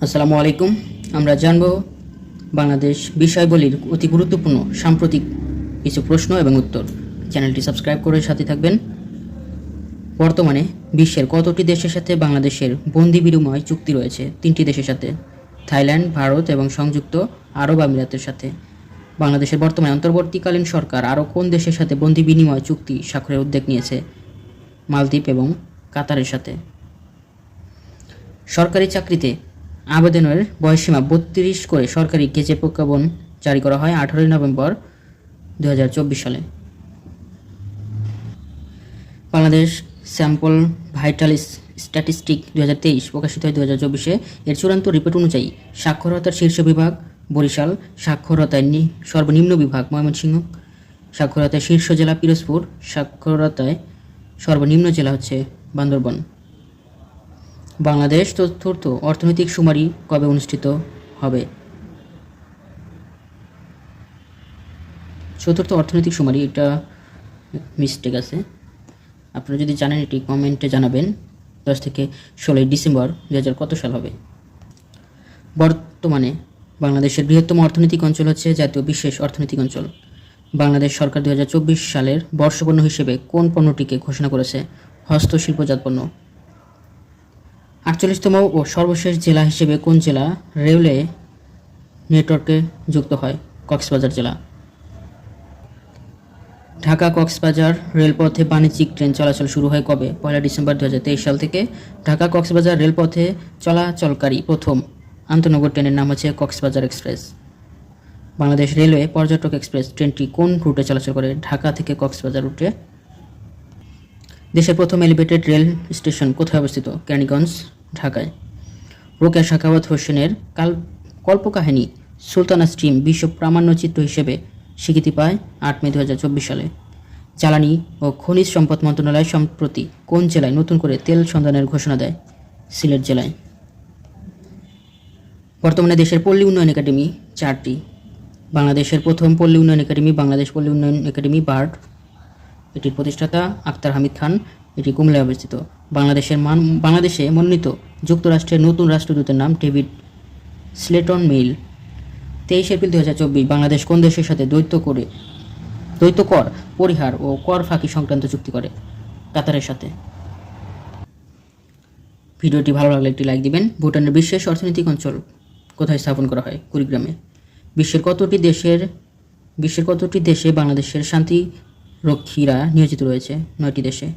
আসসালামু আলাইকুম। আমরা জানব বাংলাদেশ বিষয়াবলীর অতি গুরুত্বপূর্ণ সাম্প্রতিক কিছু প্রশ্ন এবং উত্তর। চ্যানেলটি সাবস্ক্রাইব করে সাথে থাকবেন। বর্তমানে বিশ্বের কতটি দেশের সাথে বাংলাদেশের বন্দি বিনিময় চুক্তি রয়েছে? 3টি দেশের সাথে, থাইল্যান্ড, ভারত এবং সংযুক্ত আরব আমিরাতের সাথে। বাংলাদেশের বর্তমানে অন্তর্বর্তীকালীন সরকার আরও কোন দেশের সাথে বন্দি বিনিময় চুক্তি স্বাক্ষরের উদ্যোগ নিয়েছে? মালদ্বীপ এবং কাতারের সাথে। সরকারি চাকরিতে আবেদনের বয়সসীমা 32 করে সরকারি গেজেট প্রজ্ঞাপন জারি করা হয় 18 নভেম্বর 2024 সালে। বাংলাদেশ স্যাম্পল ভাইটাল স্ট্যাটিস্টিক 2023 প্রকাশিত হয় 2024-এ। এর চূড়ান্ত রিপোর্ট অনুযায়ী সাক্ষরতার শীর্ষ বিভাগ বরিশাল, সাক্ষরতায় সর্বনিম্ন বিভাগ ময়মনসিংহ, সাক্ষরতায় শীর্ষ জেলা পিরোজপুর, সাক্ষরতায় সর্বনিম্ন জেলা হচ্ছে বান্দরবান। বাংলাদেশ চতুর্থ অর্থনৈতিক শুমারি কবে অনুষ্ঠিত হবে? চতুর্থ অর্থনৈতিক শুমারি, এটা মিস্টেক আছে, আপনারা যদি জানেন এটি কমেন্টে জানাবেন। 10 থেকে 16 ডিসেম্বর 2000 কত সাল হবে? বর্তমানে বাংলাদেশের বৃহত্তম অর্থনৈতিক অঞ্চল হচ্ছে জাতীয় বিশেষ অর্থনৈতিক অঞ্চল। বাংলাদেশ সরকার 2024 সালের বর্ষপণ্য হিসেবে কোন পণ্যটিকে ঘোষণা করেছে? হস্তশিল্পজাত পণ্য। 48তম ও সর্বশেষ জেলা হিসেবে কোন জেলা রেলওয়ে নেটওয়ার্কে যুক্ত হয়? কক্সবাজার জেলা। ঢাকা কক্সবাজার রেলপথে বাণিজ্যিক ট্রেন চলাচল শুরু হয় কবে? 1 ডিসেম্বর 2023 সাল থেকে। ঢাকা কক্সবাজার রেলপথে চলাচলকারী প্রথম আন্তনগর ট্রেনের নাম হচ্ছে কক্সবাজার এক্সপ্রেস। বাংলাদেশ রেলওয়ে পর্যটক এক্সপ্রেস ট্রেনটি কোন রুটে চলাচল করে? ঢাকা থেকে কক্সবাজার রুটে। দেশের প্রথম এলিভেটেড রেল স্টেশন কোথায় অবস্থিত? কেরানীগঞ্জ, ঢাকায়। রোকেয়া সাখাওয়াত হোসেনের কল্পকাহিনী সুলতানা স্ট্রিম বিশ্ব প্রামাণ্যচিত্র হিসেবে স্বীকৃতি পায় 8 মে 2024 সালে। জ্বালানি ও খনিজ সম্পদ মন্ত্রণালয় সম্প্রতি কোন জেলায় নতুন করে তেল সন্ধানের ঘোষণা দেয়? সিলেট জেলায়। বর্তমানে দেশের পল্লী উন্নয়ন একাডেমি 4টি। বাংলাদেশের প্রথম পল্লী উন্নয়ন একাডেমি বাংলাদেশ পল্লী উন্নয়ন একাডেমি বার্ড। এটির প্রতিষ্ঠাতা আক্তার হামিদ খান। এটি কুমিল্লায় অবস্থিত। বাংলাদেশে মনোনীত যুক্তরাষ্ট্রের নতুন রাষ্ট্রদূতের নাম David Slayton mail. 23 April 2024 Bangladesh কোন দেশের সাথে দ্বৈত কর পরিহার ও কর ফাঁকি সংক্রান্ত চুক্তি করে? কাতারের সাথে। ভিডিওটি ভালো লাগলে একটি লাইক দিবেন। ভুটানের বিশেষ অর্থনৈতিক অঞ্চল কোথায় স্থাপন করা হয়? কুড়িগ্রামে। বিশ্বের কতটি দেশে বাংলাদেশের শান্তিরক্ষীরা নিয়োজিত রয়েছে? 9টি দেশে।